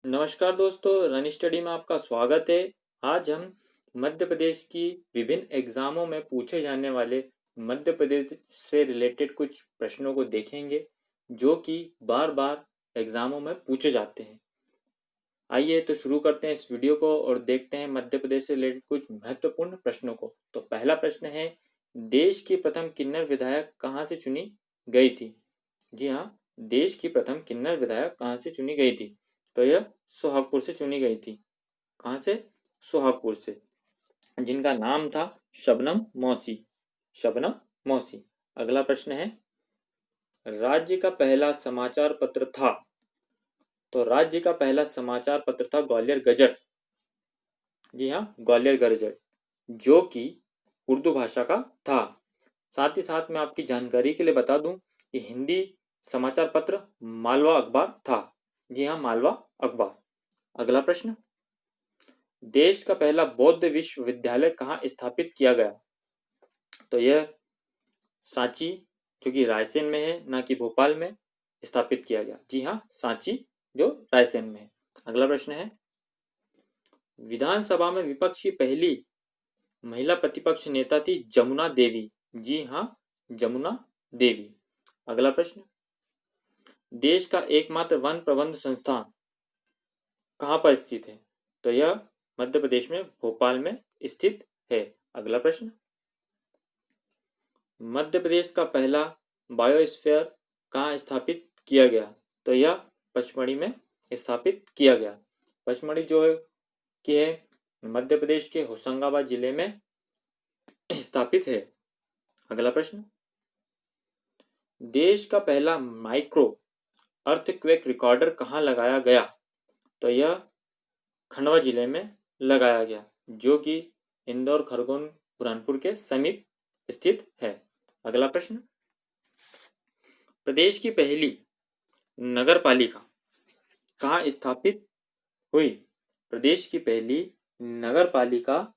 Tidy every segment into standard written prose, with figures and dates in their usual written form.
नमस्कार दोस्तों, run study में आपका स्वागत है। आज हम मध्य प्रदेश की विभिन्न एग्जामों में पूछे जाने वाले मध्य प्रदेश से रिलेटेड कुछ प्रश्नों को देखेंगे जो कि बार बार एग्जामों में पूछे जाते हैं। आइए तो शुरू करते हैं इस वीडियो को और देखते हैं मध्य प्रदेश से रिलेटेड कुछ महत्वपूर्ण प्रश्नों को। तो पहला प्रश्न है, देश की प्रथम किन्नर विधायक कहाँ से चुनी गई थी? जी हाँ, देश की प्रथम किन्नर विधायक कहाँ से चुनी गई थी? तो यह सोहागपुर से चुनी गई थी। कहाँ से? सोहागपुर से, जिनका नाम था शबनम मौसी। शबनम मौसी। अगला प्रश्न है, राज्य का पहला समाचार पत्र था? तो राज्य का पहला समाचार पत्र था ग्वालियर गजट। जी हाँ, ग्वालियर गजट, जो कि उर्दू भाषा का था। साथ ही साथ मैं आपकी जानकारी के लिए बता दूं कि हिंदी समाचार पत्र मालवा अखबार था। जी हाँ, मालवा अखबार। अगला प्रश्न, देश का पहला बौद्ध विश्वविद्यालय कहाँ स्थापित किया गया? तो यह सांची, जो कि रायसेन में है, ना कि भोपाल में, स्थापित किया गया। जी हाँ, सांची जो रायसेन में है। अगला प्रश्न है, विधानसभा में विपक्ष की पहली महिला प्रतिपक्ष नेता थी जमुना देवी। जी हाँ, जमुना देवी। अगला प्रश्न, देश का एकमात्र वन प्रबंध संस्थान कहाँ पर स्थित है? तो यह मध्य प्रदेश में भोपाल में स्थित है। अगला प्रश्न, मध्य प्रदेश का पहला बायोस्फीयर कहाँ स्थापित किया गया? तो यह पचमढ़ी में स्थापित किया गया। पचमढ़ी जो है कि है मध्य प्रदेश के होशंगाबाद जिले में स्थापित है। अगला प्रश्न, देश का पहला माइक्रो अर्थक्वेक रिकॉर्डर कहाँ लगाया गया? तो यह खंडवा जिले में लगाया गया, जो कि इंदौर, खरगोन, बुरहानपुर के समीप स्थित है। अगला प्रश्न, प्रदेश की पहली नगर पालिका कहाँ स्थापित हुई? प्रदेश की पहली नगर पालिका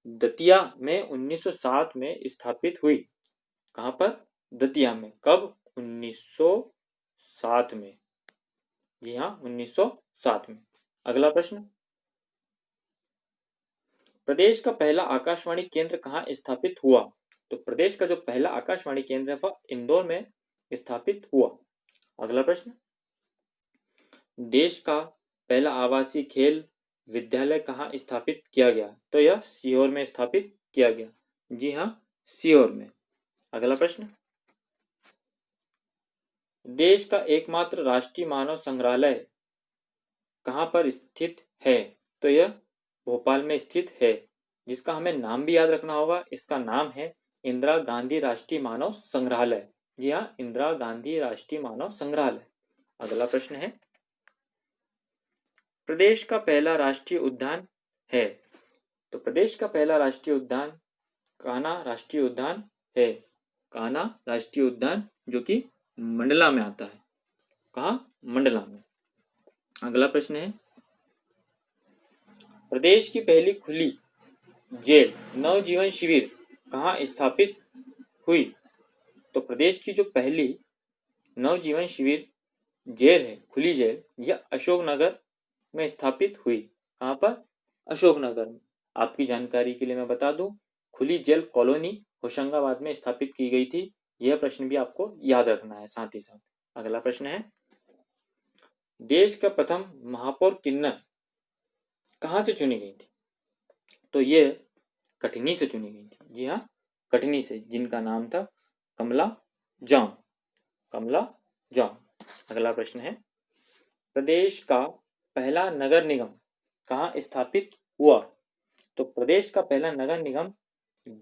दतिया में 1907 में स्थापित हुई। कहाँ पर? दतिया में। कब? 1907 में। जी हाँ, 1907 में। अगला प्रश्न, प्रदेश का पहला आकाशवाणी केंद्र कहाँ स्थापित हुआ? तो प्रदेश का जो पहला आकाशवाणी केंद्र है वह इंदौर में स्थापित हुआ। अगला प्रश्न, देश का पहला आवासीय खेल विद्यालय कहाँ स्थापित किया गया? तो यह सीहोर में स्थापित किया गया। जी हाँ, सीहोर में। अगला प्रश्न, देश का एकमात्र राष्ट्रीय मानव संग्रहालय कहाँ पर स्थित है? तो यह भोपाल में स्थित है, जिसका हमें नाम भी याद रखना होगा। इसका नाम है इंदिरा गांधी राष्ट्रीय मानव संग्रहालय। जी हाँ, इंदिरा गांधी राष्ट्रीय मानव संग्रहालय। अगला प्रश्न है, प्रदेश का पहला राष्ट्रीय उद्यान है? तो प्रदेश का पहला राष्ट्रीय उद्यान कान्हा राष्ट्रीय उद्यान है। कान्हा राष्ट्रीय उद्यान, जो कि मंडला में आता है। कहाँ? मंडला में। अगला प्रश्न है, प्रदेश की पहली खुली जेल नवजीवन शिविर कहाँ स्थापित हुई? तो प्रदेश की जो पहली नवजीवन शिविर जेल है, खुली जेल, यह अशोकनगर में स्थापित हुई। कहाँ पर? अशोकनगर में। आपकी जानकारी के लिए मैं बता दूं, खुली जेल कॉलोनी होशंगाबाद में स्थापित की गई थी। यह प्रश्न भी आपको याद रखना है साथ ही साथ। अगला प्रश्न है, देश का प्रथम महापौर किन्नर कहाँ से चुनी गई थी? तो ये कटनी से चुनी गई थी। जी हाँ, कटनी से, जिनका नाम था कमला जॉन। कमला जॉन। अगला प्रश्न है, प्रदेश का पहला नगर निगम कहाँ स्थापित हुआ? तो प्रदेश का पहला नगर निगम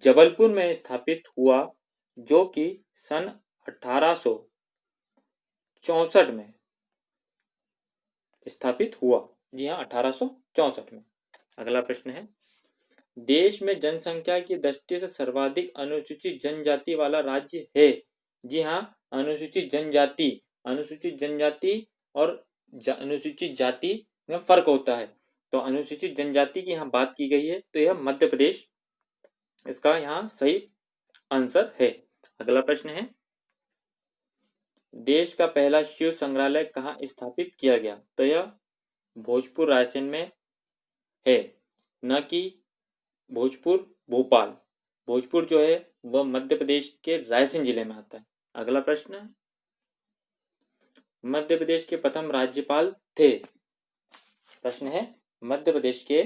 जबलपुर में स्थापित हुआ, जो कि सन 1864 में स्थापित हुआ। जी हाँ, 1864 में। अगला प्रश्न है, देश में जनसंख्या की दृष्टि से सर्वाधिक अनुसूचित जनजाति वाला राज्य है? जी हाँ, अनुसूचित जनजाति। अनुसूचित जनजाति और अनुसूचित जाति में फर्क होता है। तो अनुसूचित जनजाति की यहाँ बात की गई है, तो यह मध्य प्रदेश इसका यहाँ सही आंसर है। अगला प्रश्न है, देश का पहला शिव संग्रहालय कहाँ स्थापित किया गया? तो यह भोजपुर रायसेन में है, न कि भोजपुर भोपाल। भोजपुर जो है वह मध्य प्रदेश के रायसेन जिले में आता है। अगला प्रश्न, मध्य प्रदेश के प्रथम राज्यपाल थे। प्रश्न है, मध्य प्रदेश के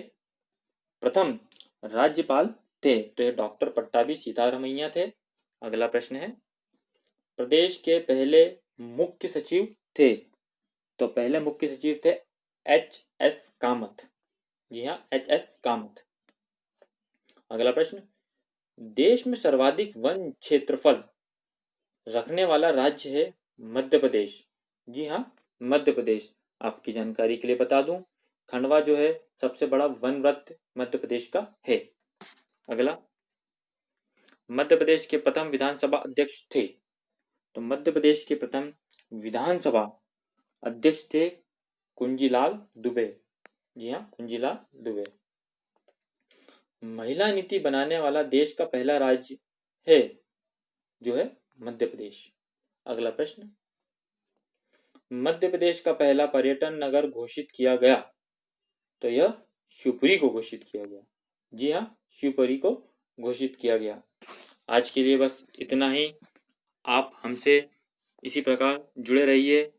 प्रथम राज्यपाल थे, तो ये डॉक्टर पट्टाभी सीतारमैया थे। अगला प्रश्न है, प्रदेश के पहले मुख्य सचिव थे, तो पहले मुख्य सचिव थे एच.एस. कामत। जी हाँ, एच.एस. कामत। अगला प्रश्न, देश में सर्वाधिक वन क्षेत्रफल रखने वाला राज्य है मध्य प्रदेश। जी हाँ, मध्य प्रदेश। आपकी जानकारी के लिए बता दूं, खंडवा जो है सबसे बड़ा वन वृत्त मध्य प्रदेश का है। अगला, मध्य प्रदेश के प्रथम विधानसभा अध्यक्ष थे, तो मध्य प्रदेश के प्रथम विधानसभा अध्यक्ष थे कुंजीलाल दुबे। जी हाँ, कुंजीलाल दुबे। महिला नीति बनाने वाला देश का पहला राज्य है जो है मध्य प्रदेश। अगला प्रश्न, मध्य प्रदेश का पहला पर्यटन नगर घोषित किया गया, तो यह शिवपुरी को घोषित किया गया। जी हाँ, शिवपुरी को घोषित किया गया। आज के लिए बस इतना ही। आप हमसे इसी प्रकार जुड़े रहिए,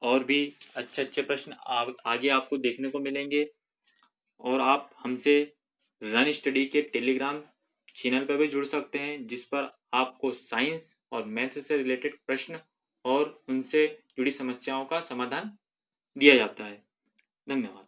और भी अच्छे अच्छे प्रश्न आगे आपको देखने को मिलेंगे। और आप हमसे रन स्टडी के टेलीग्राम चैनल पर भी जुड़ सकते हैं, जिस पर आपको साइंस और मैथ्स से रिलेटेड प्रश्न और उनसे जुड़ी समस्याओं का समाधान दिया जाता है। धन्यवाद।